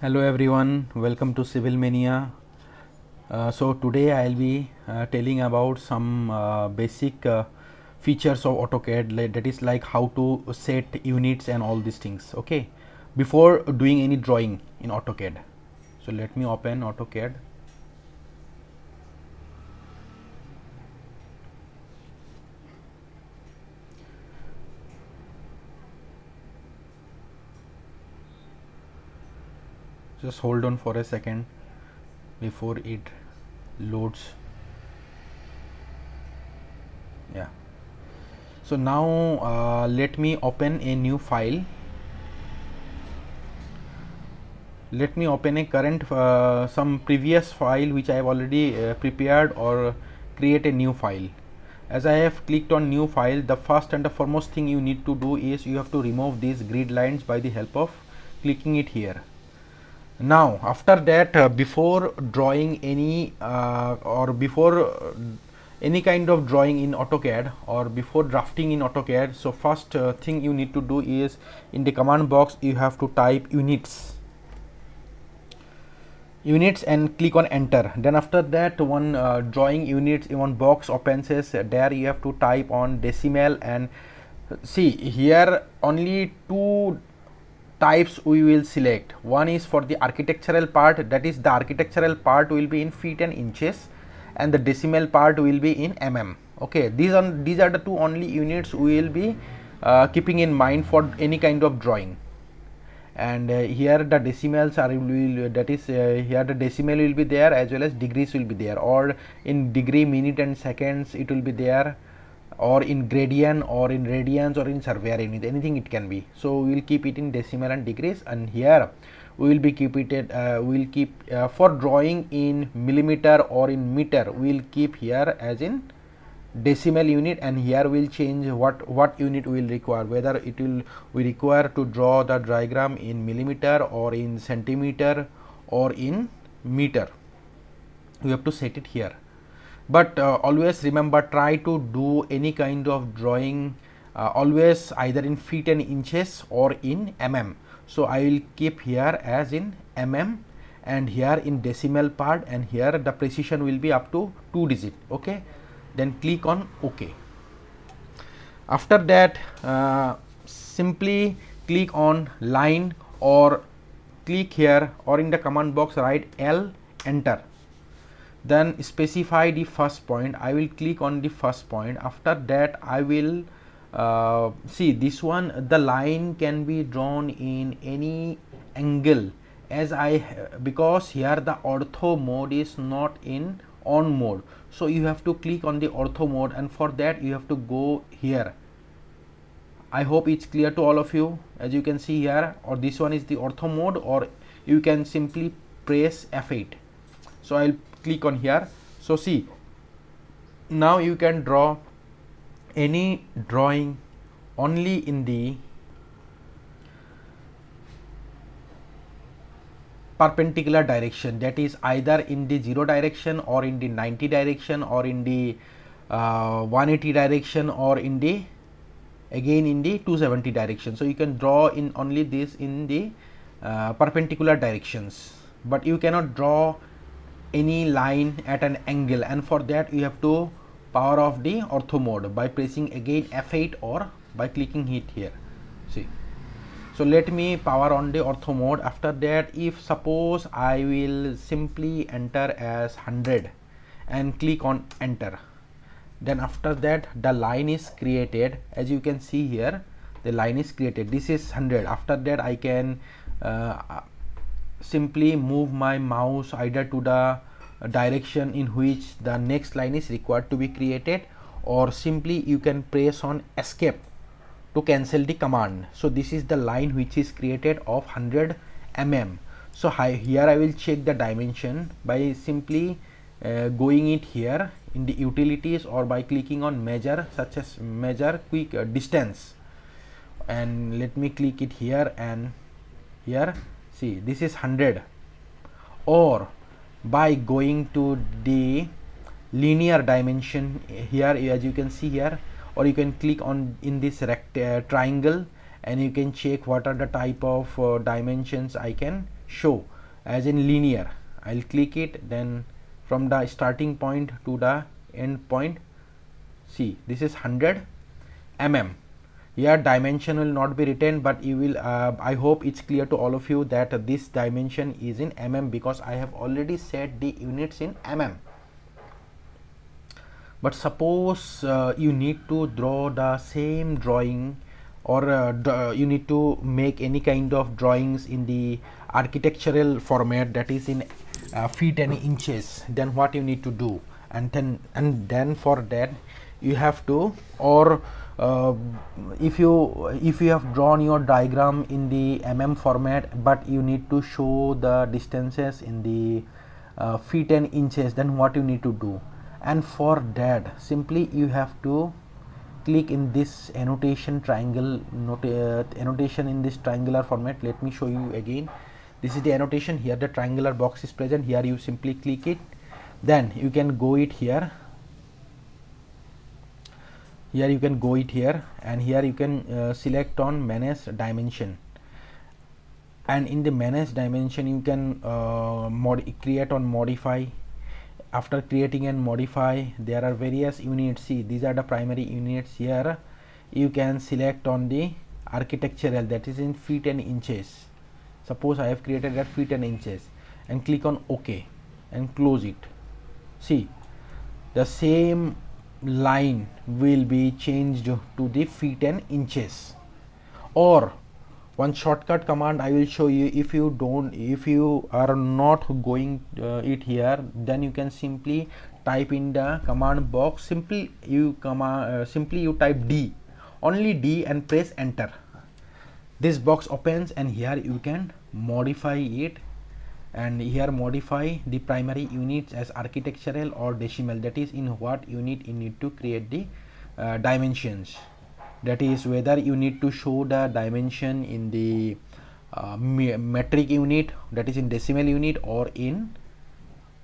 Hello everyone, welcome to Civil Mania. So today I'll be telling about some basic features of AutoCAD, that is like how to set units and all these things. Okay, before doing any drawing in AutoCAD. So let me open AutoCAD. Just hold on for a second before it loads. Yeah, so now let me open a new file. Let me open a current some previous file which I have already prepared, or create a new file. As I have clicked on new file, the first and the foremost thing you need to do is you have to remove these grid lines by the help of clicking it here. Now after that, before drawing any or before any kind of drawing in AutoCAD, or before drafting in AutoCAD, so first thing you need to do is in the command box you have to type units and click on enter. Then after that, one drawing units in one box opens. There you have to type on decimal, and see here only two types we will select. One is for the architectural part, that is the architectural part will be in feet and inches, and the decimal part will be in mm. Okay, these are the two only units we will be keeping in mind for any kind of drawing. And here the decimals are that is here the decimal will be there, as well as degrees will be there, or in degree, minute and seconds it will be there, or in gradient, or in radians, or in surveyor unit, anything it can be. So we will keep it in decimal and degrees, and here we will be keep it we will keep for drawing in millimeter or in meter, we will keep here as in decimal unit, and here we'll change what unit we will require, whether it will we require to draw the diagram in millimeter or in centimeter or in meter. We have to set it here. But always remember, try to do any kind of drawing always either in feet and inches or in mm. So I will keep here as in mm, and here in decimal part, and here the precision will be up to 2 digit. Okay, then click on OK. After that, simply click on line, or click here, or in the command box write L, enter. Then specify the first point. I will click on the first point. After that, I will see this one, the line can be drawn in any angle, as because here the ortho mode is not in on mode. So you have to click on the ortho mode, and for that you have to go here. I hope it's clear to all of you. As you can see here, or this one is the ortho mode, or you can simply press F8. So I'll click on here. So see, now you can draw any drawing only in the perpendicular direction, that is either in the 0 direction, or in the 90 direction, or in the 180 direction, or in the again in the 270 direction. So you can draw in only this in the perpendicular directions, but you cannot draw any line at an angle, and for that you have to power off the ortho mode by pressing again F8, or by clicking it here. See, so let me power on the ortho mode. After that, if suppose I will simply enter as 100 and click on enter, then after that the line is created. As you can see here, the line is created. This is 100. After that, I can simply move my mouse either to the direction in which the next line is required to be created, or simply you can press on escape to cancel the command. So this is the line which is created of 100 mm. So here I will check the dimension by simply going it here in the utilities, or by clicking on measure, such as measure quick distance, and let me click it here, and here see this is 100, or by going to the linear dimension here, as you can see here, or you can click on in this triangle, and you can check what are the type of dimensions I can show as in linear. I'll click it, then from the starting point to the end point, see this is 100 mm. Here dimension will not be written, but you will I hope it's clear to all of you that this dimension is in mm, because I have already set the units in mm. But suppose you need to draw the same drawing, or you need to make any kind of drawings in the architectural format, that is in feet and inches, then what you need to do? And then for that you have to, or if you have drawn your diagram in the mm format, but you need to show the distances in the feet and inches, then what you need to do? And for that, simply you have to click in this annotation triangle, annotation in this triangular format. Let me show you again. This is the annotation. Here the triangular box is present. Here you simply click it, then you can go it here. Here you can go it here, and here you can select on manage dimension, and in the manage dimension you can create on modify. After creating and modify, there are various units. See, these are the primary units. Here you can select on the architectural, that is in feet and inches. Suppose I have created that feet and inches, and click on OK and close it. See, the same line will be changed to the feet and inches. Or one shortcut command I will show you. If you are not going it here, then you can simply type in the command box. Simply you type D, only D, and press enter. This box opens, and here you can modify it, and here modify the primary units as architectural or decimal, that is in what unit you need to create the dimensions. That is whether you need to show the dimension in the metric unit, that is in decimal unit, or in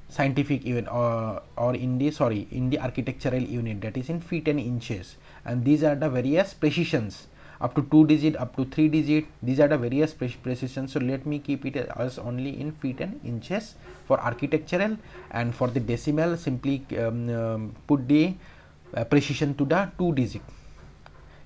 scientific unit, or in the architectural unit, that is in feet and inches. And these are the various precisions, up to 2 digit, up to 3 digit. These are the various precisions. So let me keep it as only in feet and inches for architectural, and for the decimal simply put the precision to the 2 digit.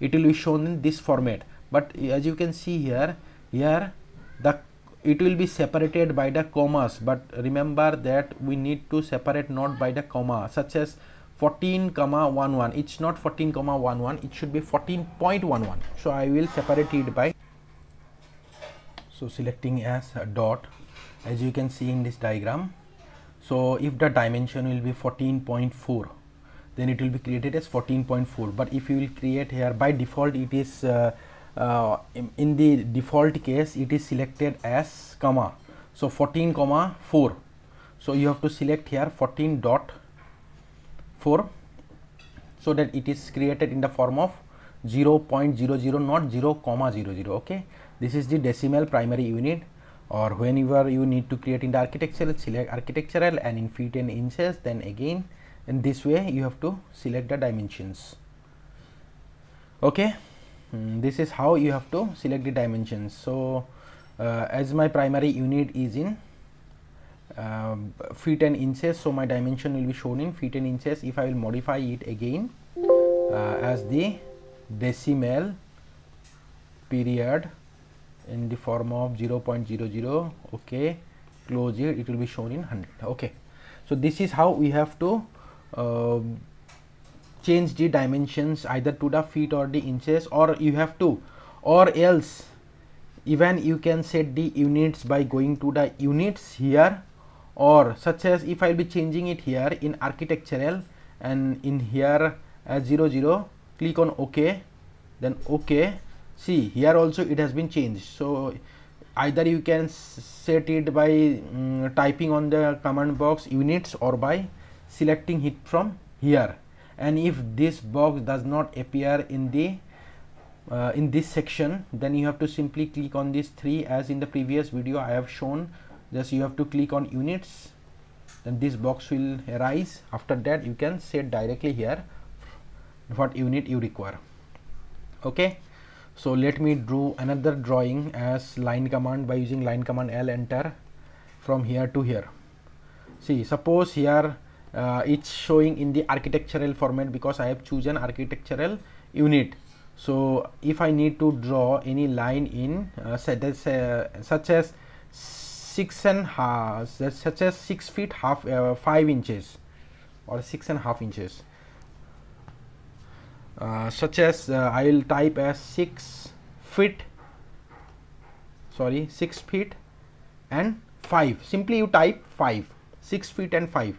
It will be shown in this format, but as you can see here it will be separated by the commas. But remember that we need to separate not by the comma, such as 14,11. It's not 14,11, it should be 14.11. So I will separate it by, so selecting as a dot, as you can see in this diagram. So if the dimension will be 14.4, then it will be created as 14.4. but if you will create here, by default it is in the default case it is selected as comma, so 14,4. so you have to select here 14.4, so that it is created in the form of 0.00, not 0,00. okay, this is the decimal primary unit. Or whenever you need to create in the architectural, select architectural, and in feet and inches, then again in this way you have to select the dimensions. Okay, this is how you have to select the dimensions. So as my primary unit is in feet and inches, so my dimension will be shown in feet and inches. If I will modify it again as the decimal period in the form of 0.00, okay, close it, it will be shown in 100. okay, so this is how we have to change the dimensions either to the feet or the inches, or you have to, or else even you can set the units by going to the units here, or such as if I will be changing it here in architectural, and in here as 00, click on OK, then OK. See, here also it has been changed. So either you can set it by typing on the command box units, or by selecting it from here. And if this box does not appear in the in this section, then you have to simply click on these 3, as in the previous video I have shown. Just you have to click on units, then this box will arise. After that you can set directly here what unit you require. Okay, So let me draw another drawing as line command by using line command L, enter from here to here. See, suppose here it's showing in the architectural format because I have chosen architectural unit. So if I need to draw any line in such as 6 feet half 5 inches or 6.5 inches, such as I will type as 6 feet and 5. Simply you type 6 feet and 5,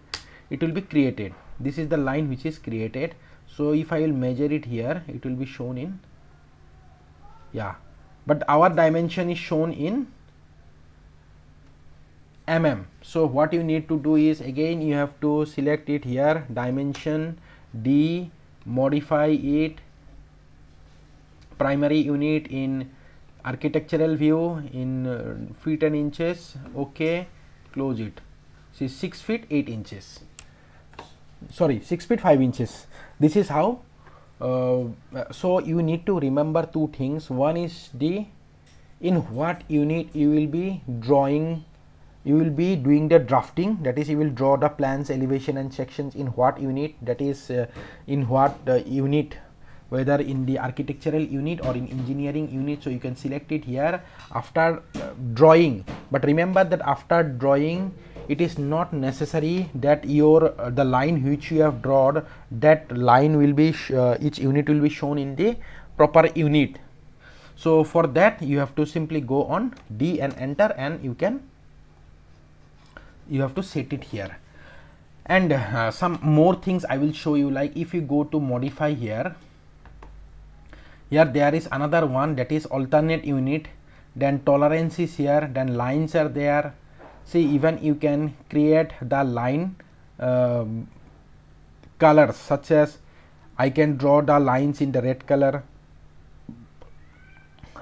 it will be created. This is the line which is created. So if I will measure it here, it will be shown in, yeah, but our dimension is shown in mm. So what you need to do is, again you have to select it here, dimension D, modify it, primary unit in architectural view in feet and inches, okay, close it. See, 6 feet 8 inches, sorry, 6 feet 5 inches. This is how. So you need to remember two things. One is the in what unit you will be drawing, you will be doing the drafting, that is you will draw the plans, elevation and sections in what unit, that is in what unit, whether in the architectural unit or in engineering unit. So you can select it here after drawing, but remember that after drawing it is not necessary that your the line which you have drawn, that line will be each unit will be shown in the proper unit. So for that you have to simply go on D and enter, and you have to set it here. And some more things I will show you, like if you go to modify here there is another one, that is alternate unit, then tolerance is here, then lines are there. See, even you can create the line colors, such as I can draw the lines in the red color,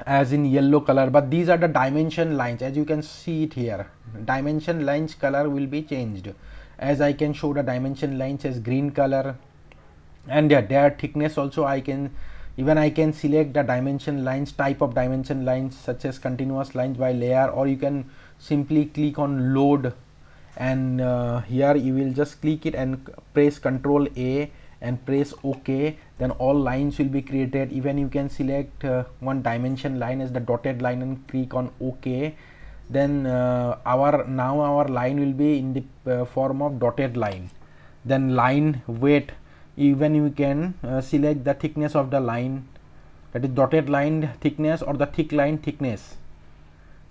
as in yellow color, but these are the dimension lines. As you can see it here, dimension lines color will be changed, as I can show the dimension lines as green color, and their thickness also I can select the dimension lines, type of dimension lines, such as continuous lines by layer, or you can simply click on load, and here you will just click it and press Ctrl A and press OK, then all lines will be created. Even you can select one dimension line as the dotted line and click on OK, then our line will be in the form of dotted line. Then line weight, even you can select the thickness of the line, that is dotted line thickness or the thick line thickness,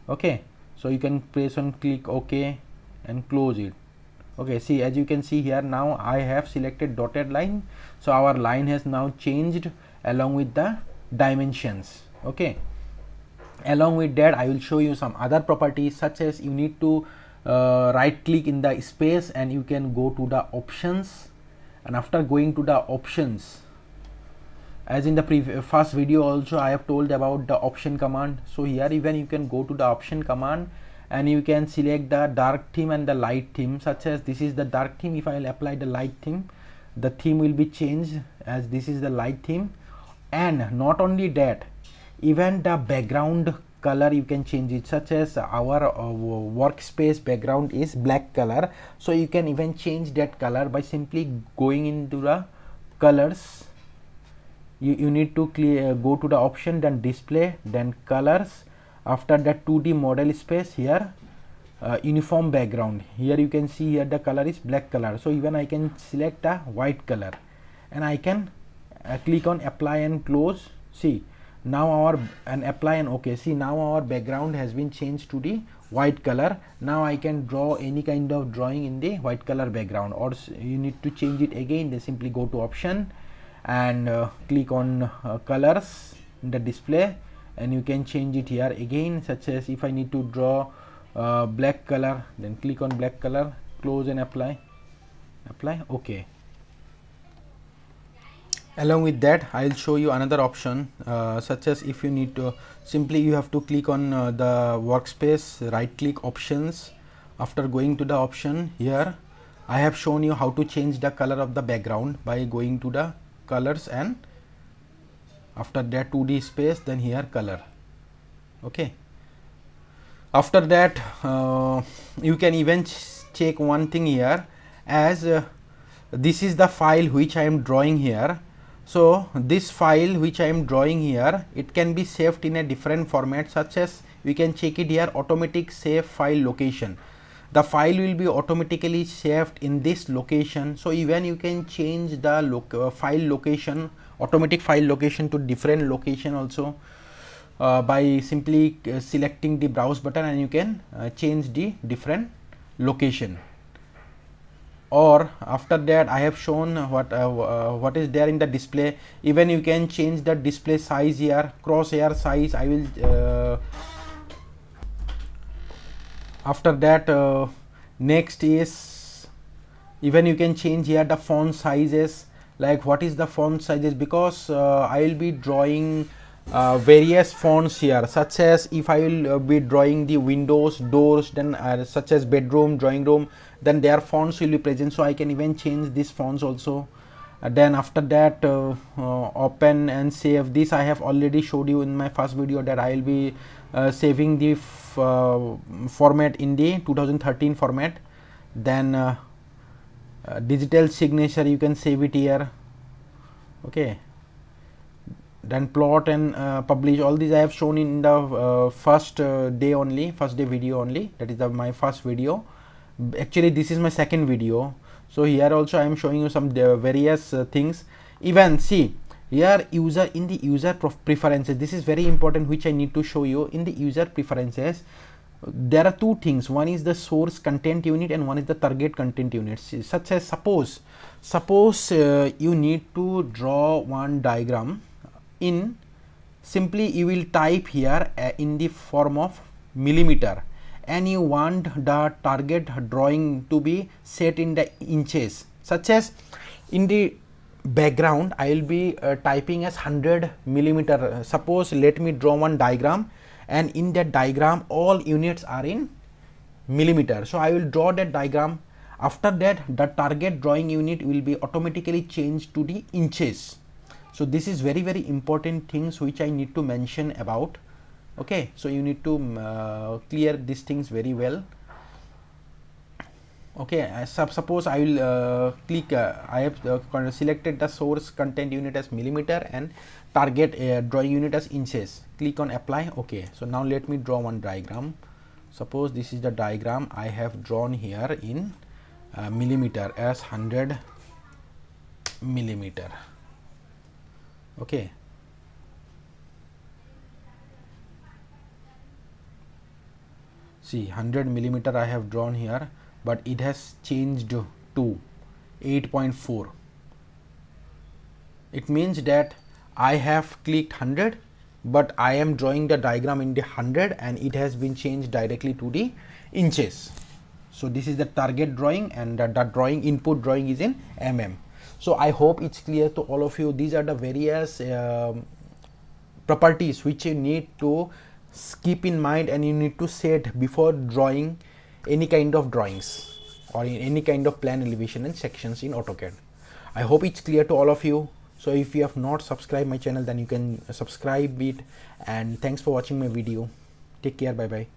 okay. So you can press on click OK and close it. Okay, see, as you can see here, now I have selected dotted line, so our line has now changed along with the dimensions. Okay, along with that I will show you some other properties, such as you need to right click in the space and you can go to the options, and after going to the options, as in the first video also I have told about the option command. So here even you can go to the option command and you can select the dark theme and the light theme, such as this is the dark theme. If I will apply the light theme, the theme will be changed, as this is the light theme. And not only that, even the background color you can change it, such as our workspace background is black color, so you can even change that color by simply going into the colors. You need to go to the option, then display, then colors. After that 2D model space, here uniform background, here you can see here the color is black color, so even I can select a white color and I can click on apply and close. See, now apply and OK. See, now our background has been changed to the white color. Now I can draw any kind of drawing in the white color background, or you need to change it again, then simply go to option and click on colors in the display, and you can change it here again, such as if I need to draw black color, then click on black color, close and apply, OK. Along with that I will show you another option, such as if you need to, simply you have to click on the workspace, right click options. After going to the option, here I have shown you how to change the color of the background by going to the colors and After that 2D space, then here color. Okay. After that you can even check one thing here, as this is the file which I am drawing here. So this file which I am drawing here, it can be saved in a different format, such as we can check it here, automatic save file location. The file will be automatically saved in this location. So even you can change the file location, automatic file location, to different location also by simply selecting the browse button, and you can change the different location. Or after that, I have shown what is there in the display. Even you can change the display size here, crosshair size. I will after that next is, even you can change here the font sizes. Like what is the font sizes, because I will be drawing various fonts here, such as if I will be drawing the windows, doors, then such as bedroom, drawing room, then their fonts will be present. So I can even change these fonts also. Then after that open and save. This I have already showed you in my first video, that I will be saving the format in the 2013 format. Then digital signature, you can save it here. Okay. Then plot and publish. All these I have shown in the first day video only. That is my first video. Actually this is my second video. So here also I am showing you some various things. Even see here, in the user preferences, this is very important, which I need to show you. In the user preferences, there are two things. One is the source content unit and one is the target content unit. Such as suppose you need to draw one diagram. In simply you will type here in the form of millimeter, and you want the target drawing to be set in the inches. Such as in the background I will be typing as 100 millimeter. Suppose let me draw one diagram, and in that diagram all units are in millimeter. So I will draw that diagram. After that, the target drawing unit will be automatically changed to the inches. So this is very important things which I need to mention about. Okay, so you need to clear these things very well. Okay, suppose I will click, I have selected the source content unit as millimeter and target drawing unit as inches. Click on apply. Okay, so now let me draw one diagram. Suppose this is the diagram I have drawn here in millimeter as 100 millimeter. Okay, see 100 millimeter I have drawn here, but it has changed to 8.4. It means that I have clicked 100, but I am drawing the diagram in the 100 and it has been changed directly to the inches. So this is the target drawing, and the drawing input drawing is in mm. So I hope it's clear to all of you. These are the various properties which you need to keep in mind and you need to set before drawing any kind of drawings or in any kind of plan, elevation and sections in AutoCAD. I hope it's clear to all of you. So if you have not subscribed my channel, then you can subscribe it, and thanks for watching my video. Take care. Bye bye.